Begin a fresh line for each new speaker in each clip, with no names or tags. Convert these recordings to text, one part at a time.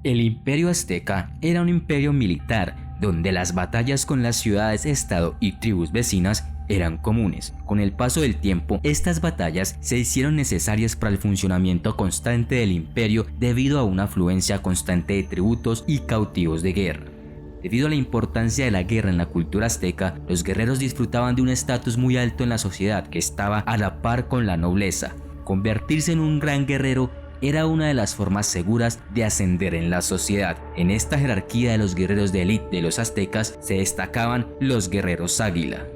El imperio azteca era un imperio militar donde las batallas con las ciudades, estado y tribus vecinas eran comunes. Con el paso del tiempo, estas batallas se hicieron necesarias para el funcionamiento constante del imperio debido a una afluencia constante de tributos y cautivos de guerra. Debido a la importancia de la guerra en la cultura azteca, los guerreros disfrutaban de un estatus muy alto en la sociedad que estaba a la par con la nobleza. Convertirse en un gran guerrero era una de las formas seguras de ascender en la sociedad. En esta jerarquía de los guerreros de élite de los aztecas se destacaban los guerreros águila.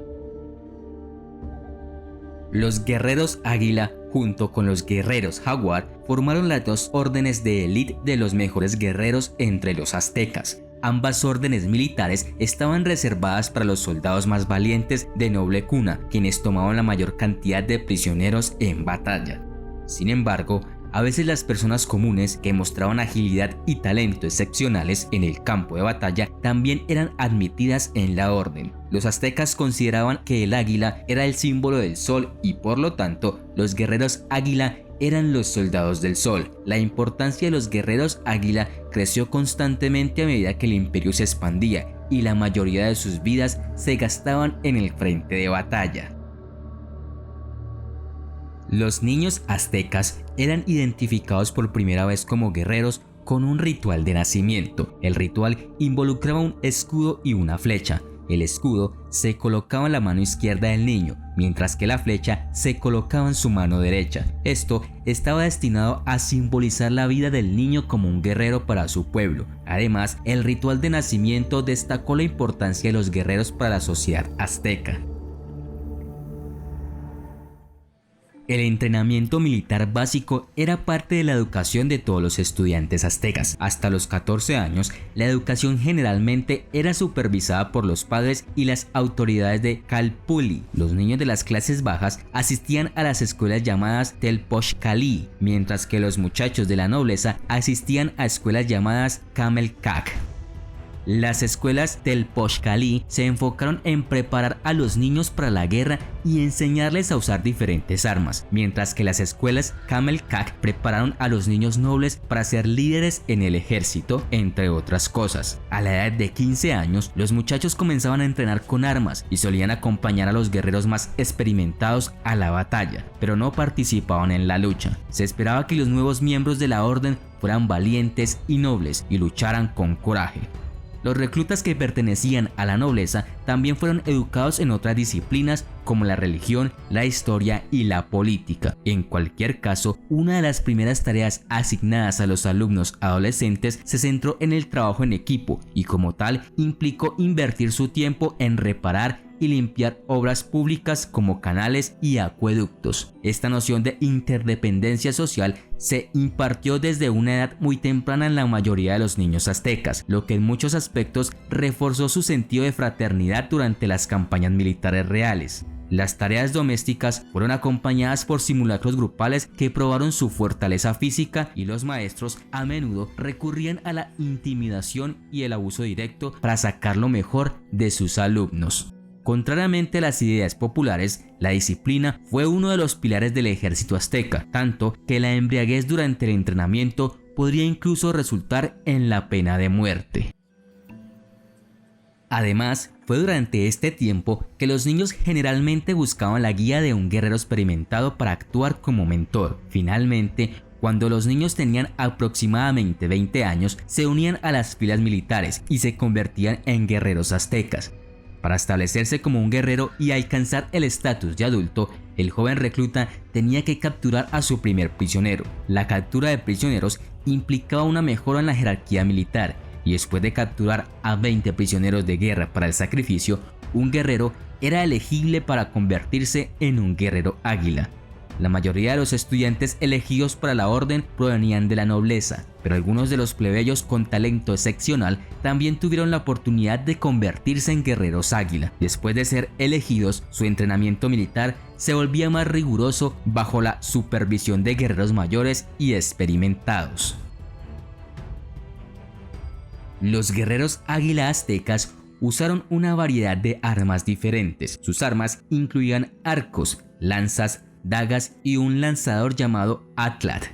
Los guerreros águila, junto con los guerreros jaguar, formaron las dos órdenes de élite de los mejores guerreros entre los aztecas. Ambas órdenes militares estaban reservadas para los soldados más valientes de noble cuna, quienes tomaban la mayor cantidad de prisioneros en batalla. Sin embargo, a veces las personas comunes que mostraban agilidad y talento excepcionales en el campo de batalla también eran admitidas en la orden. Los aztecas consideraban que el águila era el símbolo del sol y por lo tanto los guerreros águila eran los soldados del sol. La importancia de los guerreros águila creció constantemente a medida que el imperio se expandía y la mayoría de sus vidas se gastaban en el frente de batalla. Los niños aztecas eran identificados por primera vez como guerreros con un ritual de nacimiento. El ritual involucraba un escudo y una flecha. El escudo se colocaba en la mano izquierda del niño, mientras que la flecha se colocaba en su mano derecha. Esto estaba destinado a simbolizar la vida del niño como un guerrero para su pueblo. Además, el ritual de nacimiento destacó la importancia de los guerreros para la sociedad azteca. El entrenamiento militar básico era parte de la educación de todos los estudiantes aztecas. Hasta los 14 años, la educación generalmente era supervisada por los padres y las autoridades de Calpulli. Los niños de las clases bajas asistían a las escuelas llamadas Telpochcalí, mientras que los muchachos de la nobleza asistían a escuelas llamadas Camelcac. Las escuelas Telpochcalí se enfocaron en preparar a los niños para la guerra y enseñarles a usar diferentes armas, mientras que las escuelas Camelcac prepararon a los niños nobles para ser líderes en el ejército, entre otras cosas. A la edad de 15 años, los muchachos comenzaban a entrenar con armas y solían acompañar a los guerreros más experimentados a la batalla, pero no participaban en la lucha. Se esperaba que los nuevos miembros de la orden fueran valientes y nobles y lucharan con coraje. Los reclutas que pertenecían a la nobleza también fueron educados en otras disciplinas como la religión, la historia y la política. En cualquier caso, una de las primeras tareas asignadas a los alumnos adolescentes se centró en el trabajo en equipo y como tal implicó invertir su tiempo en reparar y limpiar obras públicas como canales y acueductos. Esta noción de interdependencia social se impartió desde una edad muy temprana en la mayoría de los niños aztecas, lo que en muchos aspectos reforzó su sentido de fraternidad durante las campañas militares reales. Las tareas domésticas fueron acompañadas por simulacros grupales que probaron su fortaleza física y los maestros a menudo recurrían a la intimidación y el abuso directo para sacar lo mejor de sus alumnos. Contrariamente a las ideas populares, la disciplina fue uno de los pilares del ejército azteca, tanto que la embriaguez durante el entrenamiento podría incluso resultar en la pena de muerte. Además, fue durante este tiempo que los niños generalmente buscaban la guía de un guerrero experimentado para actuar como mentor. Finalmente, cuando los niños tenían aproximadamente 20 años, se unían a las filas militares y se convertían en guerreros aztecas. Para establecerse como un guerrero y alcanzar el estatus de adulto, el joven recluta tenía que capturar a su primer prisionero. La captura de prisioneros implicaba una mejora en la jerarquía militar, y después de capturar a 20 prisioneros de guerra para el sacrificio, un guerrero era elegible para convertirse en un guerrero águila. La mayoría de los estudiantes elegidos para la orden provenían de la nobleza, pero algunos de los plebeyos con talento excepcional también tuvieron la oportunidad de convertirse en guerreros águila. Después de ser elegidos, su entrenamiento militar se volvía más riguroso bajo la supervisión de guerreros mayores y experimentados. Los guerreros águila aztecas usaron una variedad de armas diferentes. Sus armas incluían arcos, lanzas, dagas y un lanzador llamado Atlat.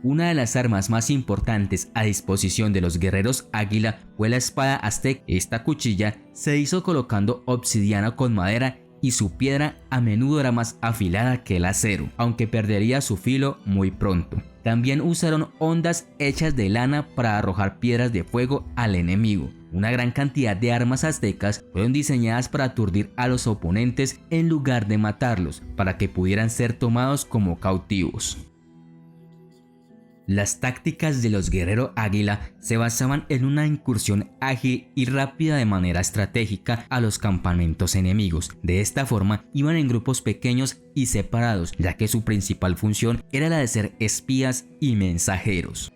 Una de las armas más importantes a disposición de los guerreros águila fue la espada azteca. Esta cuchilla se hizo colocando obsidiana con madera y su piedra a menudo era más afilada que el acero, aunque perdería su filo muy pronto. También usaron hondas hechas de lana para arrojar piedras de fuego al enemigo. Una gran cantidad de armas aztecas fueron diseñadas para aturdir a los oponentes en lugar de matarlos, para que pudieran ser tomados como cautivos. Las tácticas de los guerreros águila se basaban en una incursión ágil y rápida de manera estratégica a los campamentos enemigos. De esta forma iban en grupos pequeños y separados, ya que su principal función era la de ser espías y mensajeros.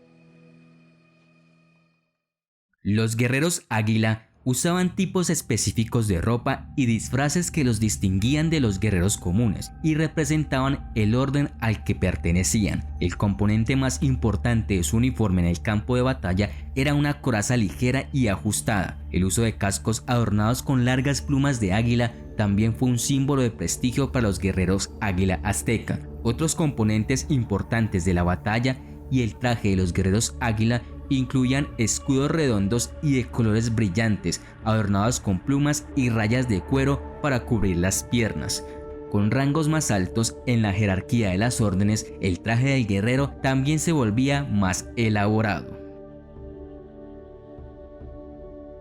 Los guerreros águila usaban tipos específicos de ropa y disfraces que los distinguían de los guerreros comunes y representaban el orden al que pertenecían. El componente más importante de su uniforme en el campo de batalla era una coraza ligera y ajustada. El uso de cascos adornados con largas plumas de águila también fue un símbolo de prestigio para los guerreros águila azteca. Otros componentes importantes de la batalla y el traje de los guerreros águila incluían escudos redondos y de colores brillantes, adornados con plumas y rayas de cuero para cubrir las piernas. Con rangos más altos en la jerarquía de las órdenes, el traje del guerrero también se volvía más elaborado.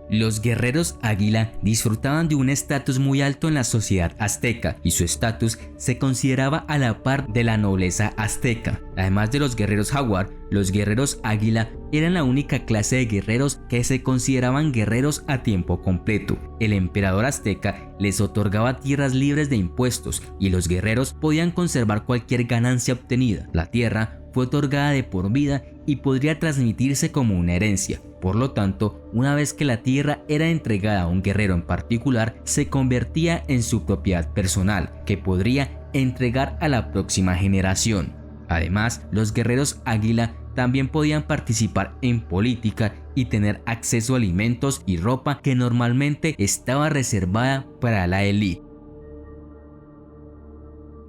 Los guerreros águila disfrutaban de un estatus muy alto en la sociedad azteca y su estatus se consideraba a la par de la nobleza azteca. Además de los guerreros jaguar, los guerreros águila eran la única clase de guerreros que se consideraban guerreros a tiempo completo. El emperador azteca les otorgaba tierras libres de impuestos y los guerreros podían conservar cualquier ganancia obtenida. La tierra fue otorgada de por vida y podría transmitirse como una herencia. Por lo tanto, una vez que la tierra era entregada a un guerrero en particular, se convertía en su propiedad personal, que podría entregar a la próxima generación. Además, los guerreros águila también podían participar en política y tener acceso a alimentos y ropa que normalmente estaba reservada para la élite.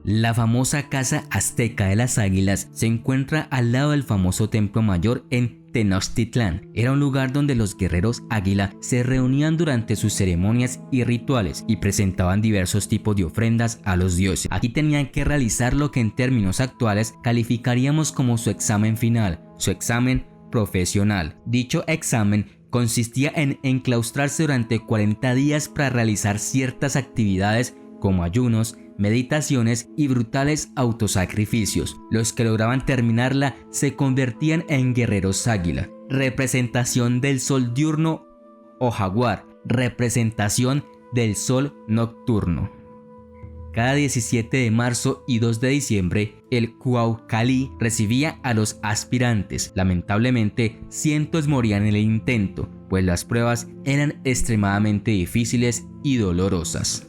La famosa casa azteca de las águilas se encuentra al lado del famoso templo mayor en Tenochtitlán. Era un lugar donde los guerreros águila se reunían durante sus ceremonias y rituales y presentaban diversos tipos de ofrendas a los dioses. Aquí tenían que realizar lo que en términos actuales calificaríamos como su examen final, su examen profesional. Dicho examen consistía en enclaustrarse durante 40 días para realizar ciertas actividades como ayunos, meditaciones y brutales autosacrificios. Los que lograban terminarla se convertían en guerreros águila. Representación del sol diurno o jaguar. Representación del sol nocturno. Cada 17 de marzo y 2 de diciembre, el Cuauhcalli recibía a los aspirantes. Lamentablemente, cientos morían en el intento, pues las pruebas eran extremadamente difíciles y dolorosas.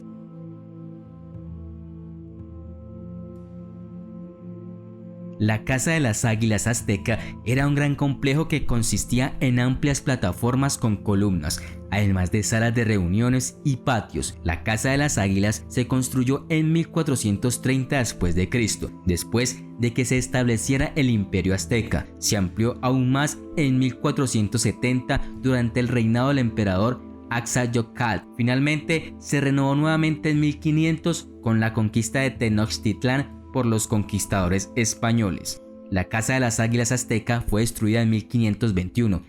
La Casa de las Águilas azteca era un gran complejo que consistía en amplias plataformas con columnas, además de salas de reuniones y patios. La Casa de las Águilas se construyó en 1430 después de Cristo. Después de que se estableciera el Imperio Azteca, se amplió aún más en 1470 durante el reinado del emperador Axayocatl. Finalmente se renovó nuevamente en 1500 con la conquista de Tenochtitlán por los conquistadores españoles. La Casa de las Águilas azteca fue destruida en 1521.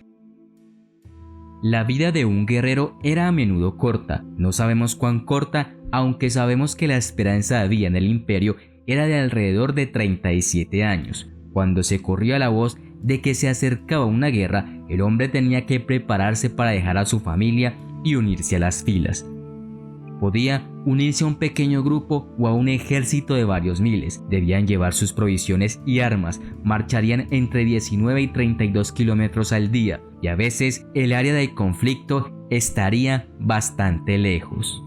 La vida de un guerrero era a menudo corta. No sabemos cuán corta, aunque sabemos que la esperanza de vida en el imperio era de alrededor de 37 años. Cuando se corría la voz de que se acercaba una guerra, el hombre tenía que prepararse para dejar a su familia y unirse a las filas. Podía unirse a un pequeño grupo o a un ejército de varios miles. Debían llevar sus provisiones y armas, marcharían entre 19 y 32 kilómetros al día y a veces el área del conflicto estaría bastante lejos.